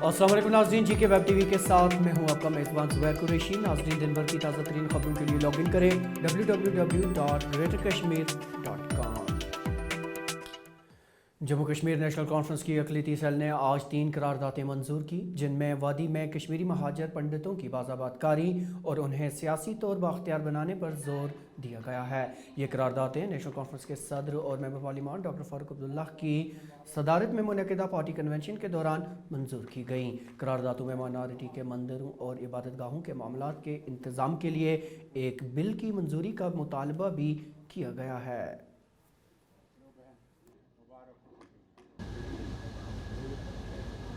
अस्सलाम वालेकुम नाज़रीन, जी के वेब टीवी के साथ मैं हूं आपका मेज़बान ज़ुबैर कुरैशी। नाज़रीन, दिन भर की ताज़ा तरीन खबरों के लिए लॉगिन करें www.greaterkashmir.com। Jammu Kashmir national conference की अक़लियती सेल ने आज 3 करारदादें मंजूर की, जिनमें वादी में कश्मीरी महाजर पंडितों की बाज़ाबातकारी और उन्हें सियासी तौर बाख्तियार बनाने पर जोर दिया गया है। ये करारदादें नेशनल कॉन्फ्रेंस के सदर और मेंबर पार्लियामान डॉक्टर फारूक अब्दुल्ला की सदारत में मुनक़िदा पार्टी कन्वेंशन के दौरान मंजूर की गई। करारदादों में माइनॉरिटी के मंदिरों और इबादतगाहों के मामलात के इंतज़ाम के लिए एक बिल की मंजूरी का मुतालबा भी किया गया है।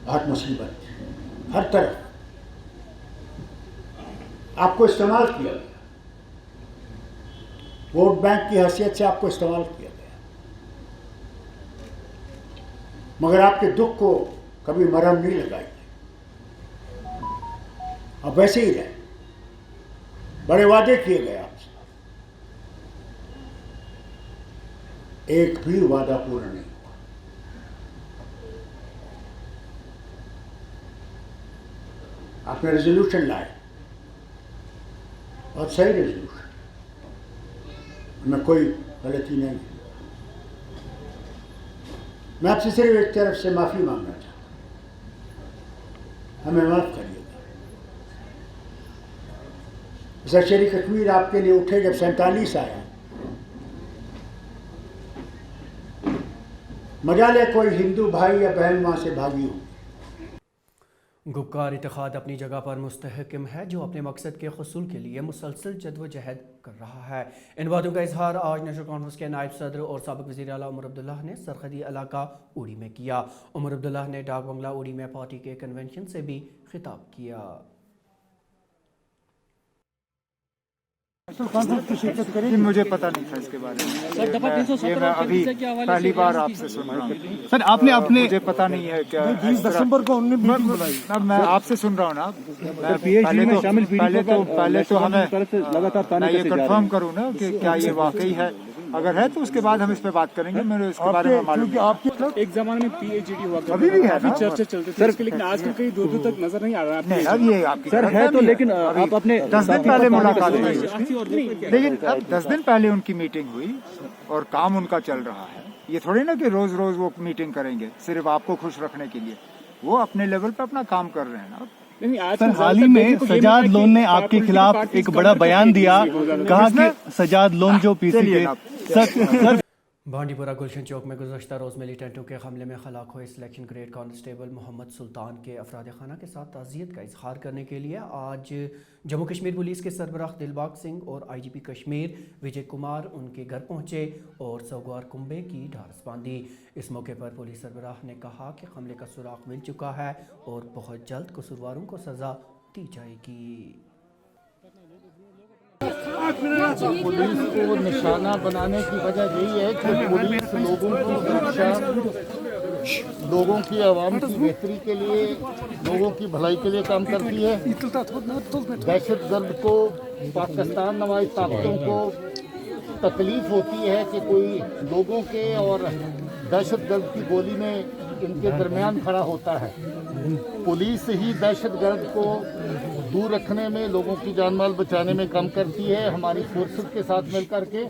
बहुत मुसीबत हर तरफ आपको इस्तेमाल किया गया, वोट बैंक की हैसियत से आपको इस्तेमाल किया गया, मगर आपके दुख को कभी मरहम नहीं लगाई। अब वैसे ही रहे, बड़े वादे किए गए आपसे, एक भी वादा पूरा नहीं। आपने रेजोल्यूशन लाए और सही रेजोल्यूशन, में कोई गलती नहीं है। मैं आपसे सिर्फ एक तरफ से माफ़ी मांगना चाहता हूँ, हमें माफ़ करिएगा। शरी कश्मीर आपके लिए उठे जब 47 आया, मजाले कोई हिंदू भाई या बहन वहाँ से भागी हो। गुपकार इत्तेहाद अपनी जगह पर मुस्तहकम है, जो अपने मकसद के हुसूल के लिए मुसलसल जद्दोजहद कर रहा है। इन बातों का इजहार आज नेशनल कॉन्फ्रेंस के नायब सदर और साबिक वज़ीर आला उमर अब्दुल्ला ने सरहदी इलाका उड़ी में किया। उमर अब्दुल्ला ने डाक बंगला उड़ी में पार्टी के कन्वेंशन से भी खिताब किया। मुझे पता नहीं था इसके बारे में, ये मैं अभी पहली बार आपसे सुन रहा हूँ। सर आपने अपने मुझे पता नहीं है क्या 20 दिसंबर को उन्होंने मीटिंग बुलाई। मैं आपसे सुन रहा हूँ ना, पहले तो हमें मैं ये कंफर्म करूँ ना कि क्या ये वाकई है। अगर है तो उसके बाद हम इस पे बात करेंगे। मेरे इसके बारे में मालूम आपके एक जमाने में पीएचडी हुआ अभी भी है ना, चर्चा चलती थी इसके, लेकिन आजकल कहीं दूर दूर तक नजर नहीं आ रहा है। नहीं अब ये आपकी सर है तो, लेकिन आप अपने 10 दिन पहले मुलाकात हुई, लेकिन अब 10 दिन पहले उनकी मीटिंग हुई और काम उनका चल रहा है। ये थोड़ी ना कि रोज रोज वो मीटिंग करेंगे सिर्फ आपको खुश रखने के लिए। वो अपने लेवल पे अपना काम कर रहे हैं ना। सर हाल ही में सजाद लोन ने आपके खिलाफ एक बड़ा बयान दिया, कहा कि सजाद लोन जो पीसी के सर बांडीपुरा गुलशन चौक में गुज़श्ता रोज़ मिलिटेंटों के हमले में हलाक हुए सिलेक्शन ग्रेड कांस्टेबल मोहम्मद सुल्तान के अफराद खाना के साथ ताज़ियत का इजहार करने के लिए आज जम्मू कश्मीर पुलिस के सरबराह दिलबाग सिंह और IGP कश्मीर विजय कुमार उनके घर पहुंचे और सौगवार कुंबे की ढारस बांधी। इस मौके पर पुलिस सरबराह ने कहा कि हमले का सुराग मिल चुका है और बहुत जल्द कसूरवारों को सज़ा दी जाएगी। पुलिस को निशाना बनाने की वजह यही है कि पुलिस लोगों की सुरक्षा, लोगों की आवाम की बेहतरी के लिए, लोगों की भलाई के लिए काम करती है। दहशतगर्द को, पाकिस्तान नवाज ताकतों को तकलीफ होती है कि कोई लोगों के और दहशतगर्द की गोली में इनके दरमियान खड़ा होता है। पुलिस ही दहशतगर्द को दूर रखने में, लोगों की जान माल बचाने में काम करती है। हमारी फोर्सेस के साथ मिलकर के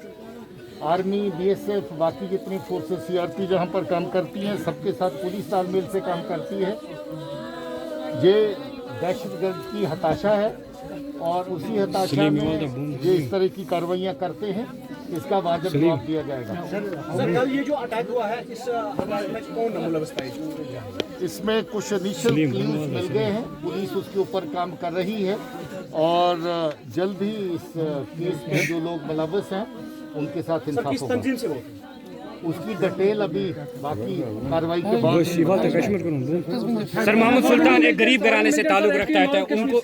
आर्मी, BSF, बाकी जितनी फोर्सेस, CRP जहाँ पर काम करती हैं, सबके साथ पुलिस तालमेल से काम करती है। ये दहशतगर्द की हताशा है और उसी हताशा में ये इस तरह की कार्रवाइयाँ करते हैं। इसका वाजिब जवाब दिया जाएगा। सर कल ये जो अटैक हुआ है, इस में कौन मुलव्वस था? इसमें कुछ इनिशियल क्लूज मिल गए हैं, पुलिस उसके ऊपर काम कर रही है और जल्द ही इस केस में जो लोग मुलव्वस हैं उनके साथ इंसाफ होगा। उसकी डिटेल अभी बाकी कार्रवाई के बाद। सर मोहम्मद सुल्तान एक गरीब घराने से ताल्लुक रखता है, उनको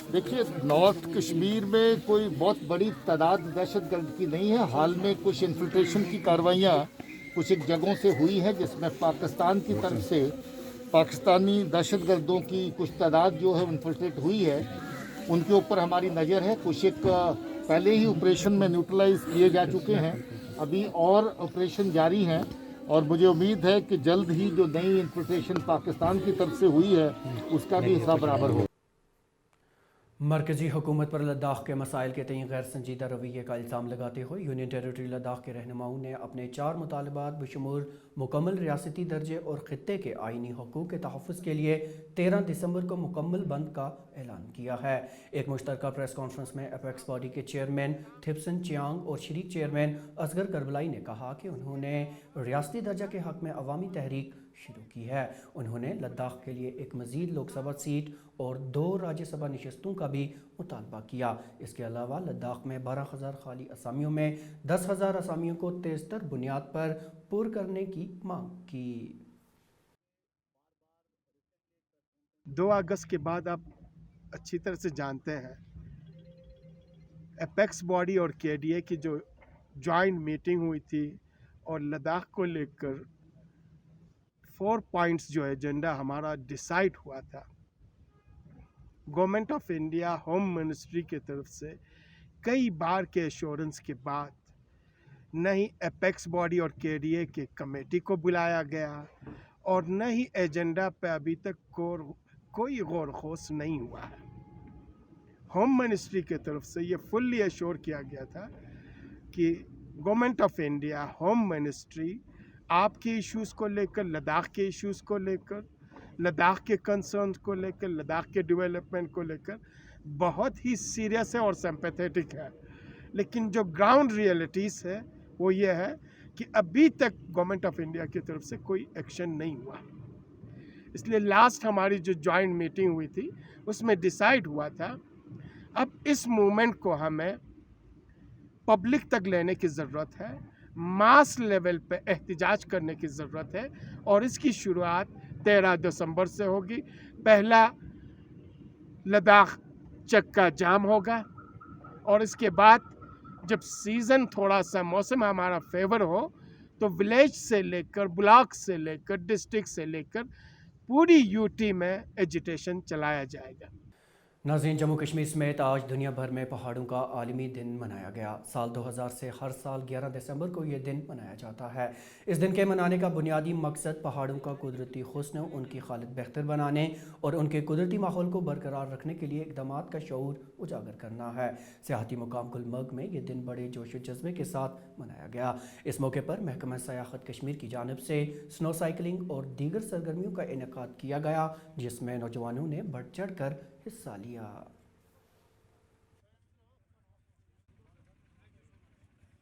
देखिए, नॉर्थ कश्मीर में कोई बहुत बड़ी तादाद दहशतगर्द की नहीं है। हाल में कुछ इन्फिल्ट्रेशन की कार्रवाइयाँ कुछ एक जगहों से हुई है, जिसमें पाकिस्तान की तरफ से पाकिस्तानी दहशतगर्दों की कुछ तादाद जो है इन्फिल्ट्रेट हुई है। उनके ऊपर हमारी नज़र है। कुछ एक पहले ही ऑपरेशन में न्यूट्रलाइज किए जा चुके हैं अभी और ऑपरेशन जारी हैं और मुझे उम्मीद है कि जल्द ही जो नई इंटरप्रिटेशन पाकिस्तान की तरफ से हुई है उसका भी हिसाब बराबर हो। मरकजी हुकूमत पर लद्दाख के मसाइल के तय गैर संजीदा रवैये का इल्ज़ाम लगाते हुए यूनियन टेरिटरी लद्दाख के रहनुमाओं ने अपने 4 मुतालबात बशमूल मुकम्मल रियासती दर्जे और खित्ते के आइनी हकूक़ के तहफ़्फ़ुज़ के लिए 13 दिसंबर को मुकम्मल बंद का ऐलान किया है। एक मुश्तरका प्रेस कॉन्फ्रेंस में अपेक्स बॉडी के चेयरमैन थिप्सन चियांग और शरीक चेयरमैन असगर करबलाई ने कहा कि उन्होंने रियासती दर्जा के हक़ में अवामी तहरीक शुरू की है। उन्होंने लद्दाख के लिए एक मज़ीद लोकसभा सीट और 2 राज्यसभा नशस्तों का भी मुतालबा किया। इसके अलावा लद्दाख में 12,000 खाली असामियों में 10,000 असामियों को तेज़तर बुनियाद पर पुर करने की मांग की। 2 अगस्त के बाद आप अच्छी तरह से जानते हैं एपेक्स बॉडी और केडीए की जो जॉइंट मीटिंग हुई थी और लद्दाख को लेकर 4 पॉइंट्स जो एजेंडा हमारा डिसाइड हुआ था, government of India home ministry की तरफ से कई बार के एश्योरेंस के बाद न ही एपेक्स बॉडी और केडीए के कमेटी को बुलाया गया और न ही एजेंडा पे अभी तक कोई गौर खोस नहीं हुआ है। होम मिनिस्ट्री की तरफ से ये फुल्ली एश्योर किया गया था कि government of India home ministry आपके इश्यूज़ को लेकर, लद्दाख के इश्यूज़ को लेकर, लद्दाख के कंसर्न्स को लेकर, लद्दाख के डेवलपमेंट को लेकर बहुत ही सीरियस है और सिंपैथेटिक है। लेकिन जो ग्राउंड रियलिटीज़ है वो ये है कि अभी तक गवर्नमेंट ऑफ इंडिया की तरफ से कोई एक्शन नहीं हुआ। इसलिए लास्ट हमारी जो जॉइंट मीटिंग हुई थी उसमें डिसाइड हुआ था अब इस मूवमेंट को हमें पब्लिक तक लेने की ज़रूरत है, मास लेवल पे एहतिजाज करने की ज़रूरत है और इसकी शुरुआत 13 दिसंबर से होगी। पहला लद्दाख चक्का जाम होगा और इसके बाद जब सीज़न थोड़ा सा मौसम हमारा फेवर हो तो विलेज से लेकर ब्लॉक से लेकर डिस्ट्रिक्ट से लेकर पूरी यूटी में एजिटेशन चलाया जाएगा। नाज़रीन, जम्मू कश्मीर समेत आज दुनिया भर में पहाड़ों का आलमी दिन मनाया गया। साल 2000 से हर साल 11 दिसंबर को ये दिन मनाया जाता है। इस दिन के मनाने का बुनियादी मकसद पहाड़ों का कुदरती हुस्न, उनकी हालत बेहतर बनाने और उनके कुदरती माहौल को बरकरार रखने के लिए इक़दामात का शऊर उजागर करना है। सियाहती मुकाम गुलमर्ग में ये दिन बड़े जोश जज्बे के साथ मनाया गया। इस मौके पर महकमा सयाहत कश्मीर की जानिब से स्नो साइकिलिंग और दीगर सरगर्मियों का इनेकाद किया गया, जिसमें नौजवानों ने बढ़ चढ़ कर हिस्सा लिया।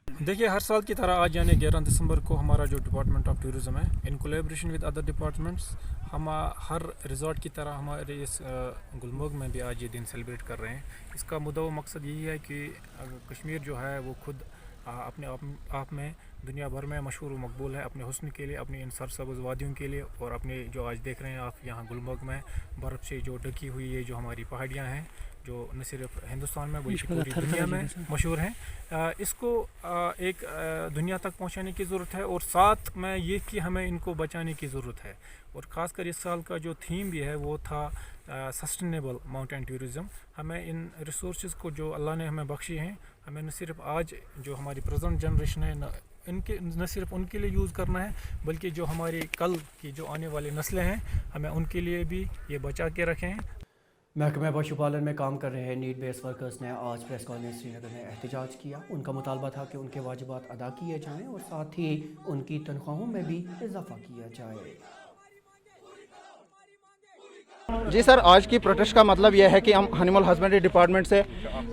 देखिए, हर साल की तरह आज यानी 11 दिसंबर को हमारा जो डिपार्टमेंट ऑफ टूरिज़्म है, in collaboration with other departments, हम हर रिजॉर्ट की तरह हमारे इस गुलमर्ग में भी आज ये दिन सेलिब्रेट कर रहे हैं। इसका मुद्दा व मकसद यही है कि कश्मीर जो है वो खुद अपने आप में दुनिया भर में मशहूर व मकबूल है अपने हुस्न के लिए, अपनी इन सरसब्ज़ वादियों के लिए और अपने जो आज देख रहे हैं आप यहाँ गुलमर्ग में बर्फ़ से जो ढकी हुई ये जो हमारी पहाड़ियाँ हैं जो न सिर्फ हिंदुस्तान में बल्कि पूरी दुनिया में मशहूर हैं, इसको एक दुनिया तक पहुंचाने की ज़रूरत है और साथ में ये कि हमें इनको बचाने की ज़रूरत है। और ख़ासकर इस साल का जो थीम भी है वो था सस्टेनेबल माउंटेन टूरिज़्म। हमें इन रिसोर्सेज़ को जो अल्लाह ने हमें बख्शी हैं, हमें न सिर्फ आज जो हमारी प्रेजेंट जनरेशन है न सिर्फ उनके लिए यूज़ करना है, बल्कि जो हमारी कल की जो आने वाली नस्लें हैं हमें उनके लिए भी ये बचा के रखें। महकमा पशुपालन में काम कर रहे नीड बेस वर्कर्स ने आज प्रेस कॉलोनी श्रीनगर में एहतजाज किया। उनका मुतालबा था कि उनके वाजिबात अदा किए जाएं और साथ ही उनकी तनख्वाहों में भी इजाफा किया जाए। जी सर, आज की प्रोटेस्ट का मतलब यह है कि हम एनिमल हस्बेंड्री डिपार्टमेंट से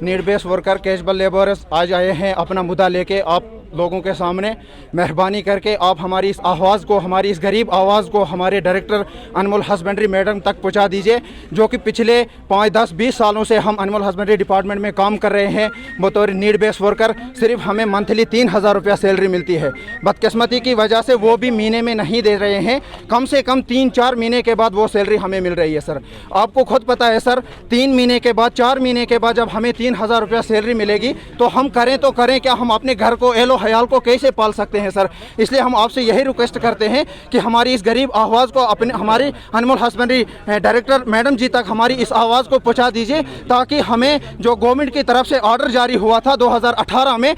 need base worker, casual labourers आज आए हैं अपना मुद्दा लेके आप लोगों के सामने। मेहरबानी करके आप हमारी इस आवाज़ को, हमारी इस गरीब आवाज़ को हमारे डायरेक्टर एनिमल हस्बेंड्री मैडम तक पहुंचा दीजिए, जो कि पिछले 5, 10, 20 सालों से हम एनिमल हस्बेंड्री डिपार्टमेंट में काम कर रहे हैं बतौर नीड बेस वर्कर। सिर्फ हमें मंथली 3,000 रुपया सैलरी मिलती है। बदकिस्मती की वजह से वो भी महीने में नहीं दे रहे हैं, कम से कम 3-4 महीने के बाद वो सैलरी हमें मिल रही है। सर, आपको खुद पता है सर, 3 महीने के बाद, 4 महीने के बाद जब हमें 3,000 रुपया सैलरी मिलेगी तो हम करें तो करें क्या? हम अपने घर को एलो हयाल को कैसे पाल सकते हैं सर। इसलिए हम आपसे यही रिक्वेस्ट करते हैं कि हमारी इस गरीब आवाज़ को अपने हमारी एनिमल हस्बेंड्री डायरेक्टर मैडम जी तक हमारी इस आवाज़ को पहुंचा दीजिए, ताकि हमें जो गवर्नमेंट की तरफ से ऑर्डर जारी हुआ था 2018 में,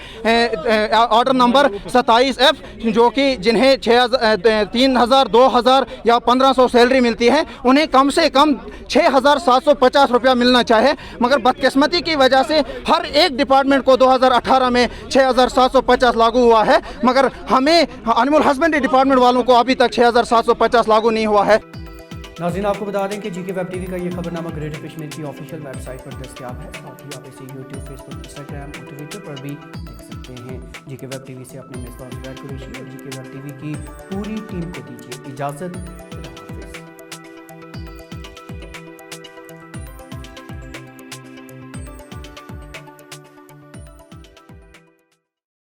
ऑर्डर नंबर 27F, जो कि जिन्हें 3,000, 2,000 या 1,500 सैलरी मिलती है, उन्हें कम से कम 6,750 रुपया मिलना चाहे। मगर बदकिस्मती की वजह से हर एक डिपार्टमेंट को 2018 में 6,750 लागू हुआ है, मगर हमें एनिमल हस्बेंड्री डिपार्टमेंट वालों को अभी तक 6,750 लागू नहीं हुआ है। नाज़रीन, आपको बता दें कि जीके वेब टीवी का ये खबरनामा ग्रेटर कश्मीर की ऑफिशियल वेबसाइट पर दस्तयाब है। साथ ही आप इसे यूट्यूब, फेसबुक, इंस्टाग्राम और ट्विटर पर भी देख सकते हैं। जीके वेब टीवी से अपने मेज़बान ज़ुबैर कुरैशी और जीके वेब टीवी की पूरी टीम को दीजिए इजाज़त।